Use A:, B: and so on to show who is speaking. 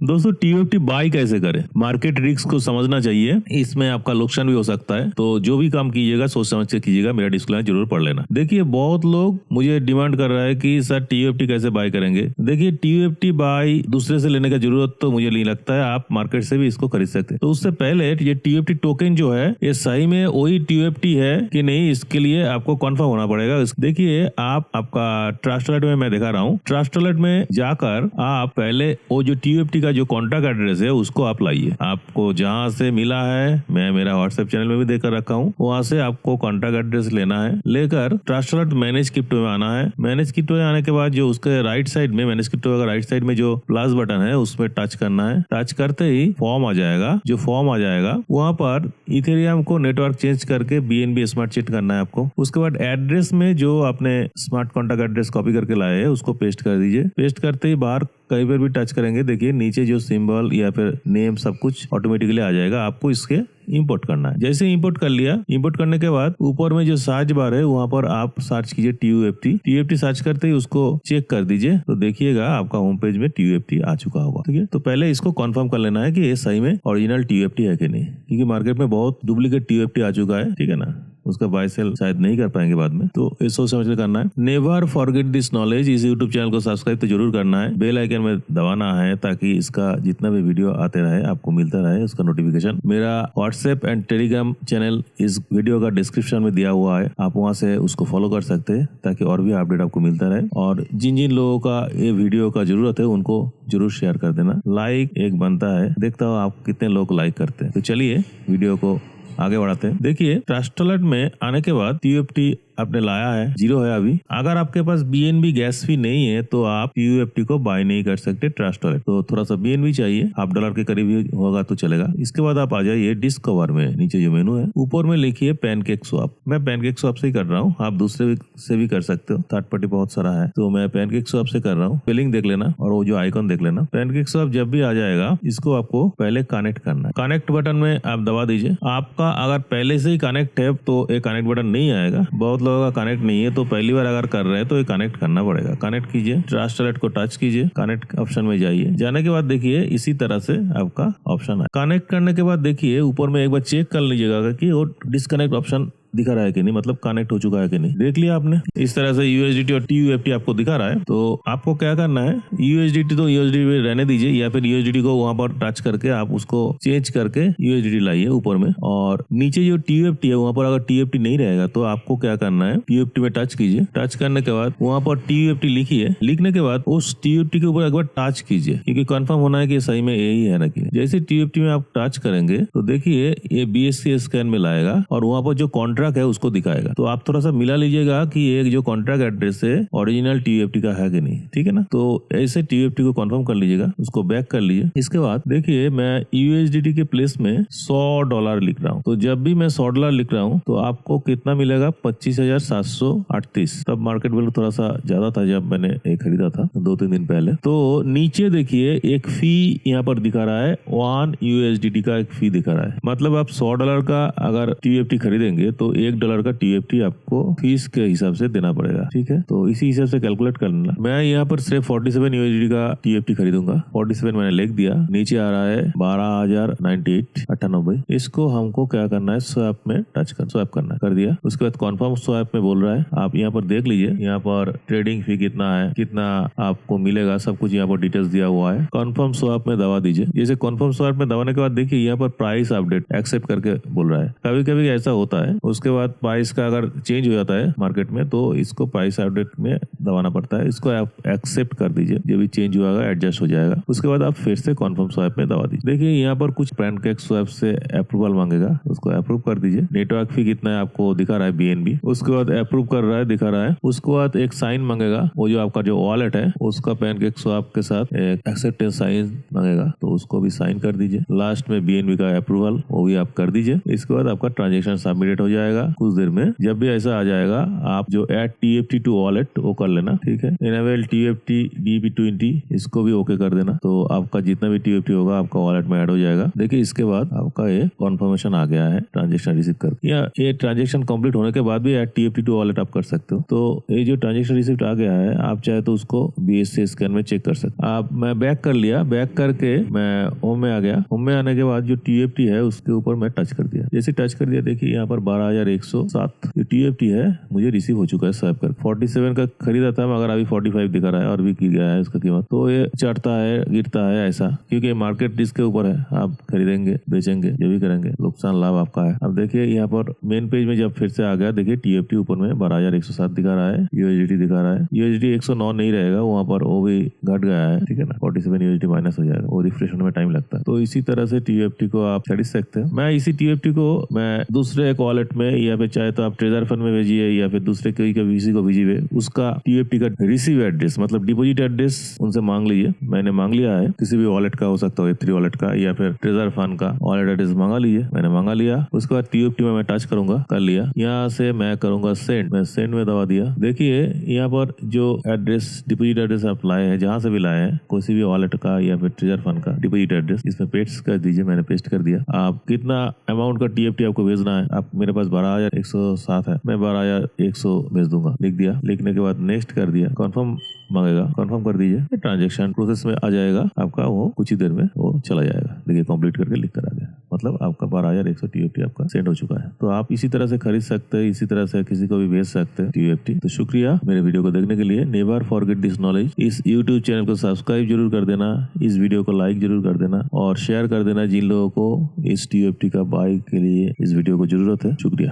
A: दोस्तों टीओएफटी बाय कैसे करें, मार्केट रिस्क को समझना चाहिए, इसमें आपका नुकसान भी हो सकता है। तो जो भी काम कीजिएगा सोच समझ के कीजिएगा। मेरा डिस्क्लेमर जरूर पढ़ लेना। देखिए बहुत लोग मुझे डिमांड कर रहा है कि सर टीओएफटी कैसे बाय करेंगे। देखिए टीओएफटी बाय दूसरे से लेने का जरूरत तो मुझे नहीं लगता है, आप मार्केट से भी इसको खरीद सकते हैं। तो उससे पहले ये टीओएफटी टोकन जो है ये सही में वही टीओएफटी है कि नहीं, इसके लिए आपको कन्फर्म होना पड़ेगा। देखिए आपका ट्रस्ट अलर्ट में मैं दिखा रहा हूँ, ट्रस्ट अलर्ट में जाकर आप पहले वो जो टीओएफटी का जो कॉन्टैक्ट एड्रेस है उसको आप लाइए। आपको जहां से मिला है, मैं मेरा व्हाट्सएप चैनल में भी देकर रखा हूँ, वहां से आपको कॉन्टैक्ट एड्रेस लेना है। लेकर ट्रस्ट अलर्ट मैनेज क्रिप्टो में आना है। मैनेज क्रिप्टो में आने के बाद जो उसके राइट साइड में, मैनेज क्रिप्टो का राइट साइड में जो प्लस बटन है उसमें टच करना है। टच करते ही फॉर्म आ जाएगा। जो फॉर्म आ जाएगा वहां पर इथेरियम को नेटवर्क चेंज करके बीएनबी स्मार्ट चेट करना है आपको। उसके बाद एड्रेस में जो आपने स्मार्ट कॉन्टैक्ट एड्रेस कॉपी करके लाए हैं उसको पेस्ट कर दीजिए। पेस्ट करते ही बाहर कहीं पर भी टच करेंगे, देखिए नीचे जो सिंबल या फिर नेम सब कुछ ऑटोमेटिकली आ जाएगा। आपको इसके इंपोर्ट करना है। जैसे इंपोर्ट कर लिया, इंपोर्ट करने के बाद ऊपर में जो सर्च बार है वहां पर आप सर्च कीजिए टीयूएफटी सर्च करते ही उसको चेक कर दीजिए। तो देखिएगा आपका होम पेज में टीयूएफटी आ चुका होगा। ठीक है, तो पहले इसको कंफर्म कर लेना है कि ये सही में ओरिजिनल टीयूएफटी है कि नहीं, क्योंकि मार्केट में बहुत डुप्लीकेट टीयूएफटी आ चुका है। ठीक है ना, उसका बाय सेल शायद नहीं कर पाएंगे बाद में, तो ये सोच समझ कर करना है। Never forget this knowledge. इस यूट्यूब चैनल को सब्सक्राइब तो जरूर करना है, बेल आइकन में दबाना है ताकि इसका जितना भी वीडियो आते रहे आपको मिलता रहे उसका नोटिफिकेशन। मेरा व्हाट्सएप एंड टेलीग्राम चैनल इस वीडियो का डिस्क्रिप्शन में दिया हुआ है, आप वहां से उसको फॉलो कर सकते हैं ताकि और भी अपडेट आपको मिलता रहे। और जिन जिन लोगों का ये वीडियो का जरूरत है उनको जरूर शेयर कर देना। लाइक एक बनता है, देखता हूँ आप कितने लोग लाइक करते हैं। तो चलिए वीडियो को आगे बढ़ाते हैं। देखिए ट्रस्ट अलर्ट में आने के बाद टीयूएफटी आपने लाया है, 0 है अभी। अगर आपके पास बीएनबी गैस फी नहीं है तो आप टीयूएफटी को बाय नहीं कर सकते ट्रस्ट अलर्ट। तो थोड़ा सा बीएनबी चाहिए, $1 के करीब ही होगा तो चलेगा। इसके बाद आप आ जाइए डिस्कवर में, नीचे जो मेनू है ऊपर में लिखिए पैनकेक स्वैप। मैं पैनकेक स्वैप से ही कर रहा हूँ, आप दूसरे से भी कर सकते हो, थर्ड पार्टी बहुत सारा है, तो मैं पैनकेक स्वैप से कर रहा हूँ। स्पेलिंग देख लेना और वो जो आइकॉन देख लेना। पैनकेक स्वैप जब भी आ जाएगा इसको आपको पहले कनेक्ट करना है। कनेक्ट बटन में आप दबा दीजिए। आपका अगर पहले से ही कनेक्ट है तो एक कनेक्ट बटन नहीं आएगा, बहुत लोगों का कनेक्ट नहीं है, तो पहली बार अगर कर रहे हैं तो ये कनेक्ट करना पड़ेगा। कनेक्ट कीजिए, ट्रस्ट अलर्ट को टच कीजिए, कनेक्ट ऑप्शन में जाइए। जाने के बाद देखिए इसी तरह से आपका ऑप्शन है। कनेक्ट करने के बाद देखिए ऊपर में एक बार चेक कर लीजिएगा कि वो डिस्कनेक्ट ऑप्शन दिखा रहा है कि नहीं, मतलब कनेक्ट हो चुका है कि नहीं। देख लिया आपने, इस तरह से यूएसडीटी और टीयूएफटी आपको दिखा रहा है। तो आपको क्या करना है, यूएसडीटी तो यूएसडीटी में रहने दीजिए, या फिर यूएसडीटी को वहां पर टच करके आप उसको चेंज करके यूएसडीटी लाइए ऊपर में। और नीचे जो टीयूएफटी है वहां पर अगर टीयूएफटी नहीं रहेगा तो आपको क्या करना है, टीयूएफटी में टच कीजिए। टच करने के बाद वहां पर टीयूएफटी लिखिए। लिखने के बाद उस टीयूएफटी के ऊपर एक बार टच कीजिए, क्योंकि कंफर्म होना है कि सही में यही है ना कि। जैसे टीयूएफटी में आप टच करेंगे तो देखिए ये बीएससी स्कैन में लाएगा और वहां पर जो कॉन्ट्रैक्ट है उसको दिखाएगा। तो आप थोड़ा सा मिला लीजिएगा कि ये जो कॉन्ट्रैक्ट एड्रेस है ओरिजिनल टीयूएफटी का है कि नहीं। ठीक है ना, तो ऐसे टीयूएफटी को कंफर्म कर लीजिएगा, उसको बैक कर लीजिए। इसके बाद देखिए मैं यूएसडीटी के प्लेस में $100 लिख रहा हूँ। तो जब भी मैं $100 लिख रहा हूँ तो आपको कितना मिलेगा, 25,738। तब मार्केट वैल्यू थोड़ा सा ज्यादा था जब मैंने एक खरीदा था 2-3 दिन पहले। तो नीचे देखिए एक फी यहाँ पर दिखा रहा है, 1 USDT का एक फी दिखा रहा है। मतलब आप $100 का अगर टीयूएफटी खरीदेंगे तो $1 का टीएफटी आपको फीस के हिसाब से देना पड़ेगा। ठीक है, तो इसी हिसाब से कैलकुलेट करना। मैं यहाँ पर सिर्फ 47 यूएसडी का टीएफटी खरीदूंगा। 47 मैंने लिख दिया। नीचे आ रहा है 12,098.98। इसको हमको क्या करना है, स्वैप में टच कर, स्वैप करना है। कर दिया। उसके बाद कॉन्फर्म स्वैप में बोल रहा है, आप यहाँ पर देख लीजिए। यहाँ पर ट्रेडिंग फी कितना है, कितना आपको मिलेगा, सब कुछ यहाँ पर डिटेल्स दिया हुआ है। कॉन्फर्म स्वैप में दबा दीजिए। जैसे कॉन्फर्म स्वैप में दबाने के बाद देखिए यहाँ पर प्राइस अपडेट एक्सेप्ट करके बोल रहा है। कभी कभी ऐसा होता है। उसके बाद प्राइस का अगर चेंज हो जाता है मार्केट में तो इसको प्राइस अपडेट में दबाना पड़ता है। इसको आप एक्सेप्ट कर दीजिए, जो भी चेंज हुआ एडजस्ट हो जाएगा। उसके बाद आप फिर से कॉन्फर्म स्वैप में दबा दीजिए। देखिए यहाँ पर कुछ पैनकेक स्वैप से अप्रूवल मांगेगा, उसको अप्रूव कर दीजिए। नेटवर्क फी कितना है आपको दिखा रहा है बीएनबी। उसके बाद अप्रूव कर रहा है, दिखा रहा है। उसके बाद एक साइन मांगेगा, वो जो आपका जो वॉलेट है उसका पैनकेक स्वैप के साथ एक एक्सेप्टेंस साइन मांगेगा, तो उसको भी साइन कर दीजिए। लास्ट में बीएनबी का अप्रूवल वो भी आप कर दीजिए। इसके बाद आपका ट्रांजेक्शन सबमिटेड हो जाएगा। आएगा कुछ देर में। जब भी ऐसा आ जाएगा आप जो ऐड TFT टू वॉलेट वो कर लेना, ठीक है। इनेबल TFT DP20 इसको भी ओके कर देना, तो आपका जितना भी TFT होगा आपका वॉलेट में ऐड हो जाएगा। देखिए इसके बाद आपका ये कॉन्फर्मेशन आ गया है ट्रांजेक्शन रिसीव कर, या ये ट्रांजेक्शन कंप्लीट होने के बाद भी ऐड TFT टू वॉलेट आप कर सकते हो। तो ये जो ट्रांजेक्शन रिसीव आ गया है, आप चाहे तो उसको BSC स्कैन में चेक कर सकते। आप मैं बैक कर लिया, बैक करके मैं होम में आ गया। होम में आने के बाद जो TFT है उसके ऊपर मैं टच कर दिया। जैसे टच कर दिया देखिए यहाँ पर 12,107 जो TFT है मुझे रिसीव हो चुका है स्वैप कर। 47 का खरीदा था मगर अभी 45 दिखा रहा है और भी गिर गया है उसका कीमत। तो ये चढ़ता है गिरता है ऐसा, क्योंकि मार्केट रिस्क के ऊपर है। आप खरीदेंगे बेचेंगे जो भी करेंगे, नुकसान लाभ आपका है। अब देखिए यहाँ पर मेन पेज में जब फिर से आ गया, देखिए TFT ऊपर में 12,107 दिखा रहा है, USDT दिखा रहा है। USDT 109 नहीं रहेगा वहाँ पर, वो भी घट गया है, ठीक है ना। 47 USDT माइनस हो जाएगा, वो रिफ्रेश होने में टाइम लगता है। तो इसी तरह से TFT को आप खरीद सकते हैं। मैं इसी TFT को मैं दूसरे एक वॉलेट में, या फिर चाहे तो आप ट्रेजर फंड में भेजिए या फिर दूसरे कोई का किसी को भेजिए, उसका TFT का रिसीव एड्रेस मतलब डिपॉजिट एड्रेस उनसे मांग लीजिए। मैंने मांग लिया है, किसी भी वॉलेट का हो सकता है, Web3 वॉलेट का या फिर ट्रेजर फंड का वॉलेट एड्रेस मांगा लीजिए। मैंने मांगा लिया, उसके बाद TFT में मैं टच करूंगा, कर लिया। यहाँ से मैं करूंगा सेंड, मैं सेंड में दबा दिया। देखिए यहाँ पर जो एड्रेस डिपॉजिट एड्रेस आप लाए हैं, जहाँ से भी लाए हैं, किसी भी वॉलेट का या फिर ट्रेजर फंड का डिपॉजिट एड्रेस इसमें पेस्ट कर दीजिए। मैंने पेस्ट कर दिया। आप कितना अमाउंट का TFT आपको भेजना है, आप मेरे पास 12,107 है, मैं 12,100 भेज दूंगा। लिख दिया, लिखने के बाद नेक्स्ट कर दिया। कंफर्म मांगेगा, कंफर्म कर दीजिए। ट्रांजेक्शन प्रोसेस में आ जाएगा आपका, वो कुछ ही देर में वो चला जाएगा। देखिए कंप्लीट करके लिख कर आ गया, मतलब आपका 12,100 TFT आपका सेंड हो चुका है। तो आप इसी तरह से खरीद सकते हैं, इसी तरह से किसी को भी भेज सकते हैं TFT। तो शुक्रिया मेरे वीडियो को देखने के लिए। Never forget this knowledge. इस YouTube चैनल को सब्सक्राइब जरूर कर देना, इस वीडियो को लाइक जरूर कर देना और शेयर कर देना जिन लोगों को इस TFT का बाय के लिए इस वीडियो को जरूरत है। शुक्रिया।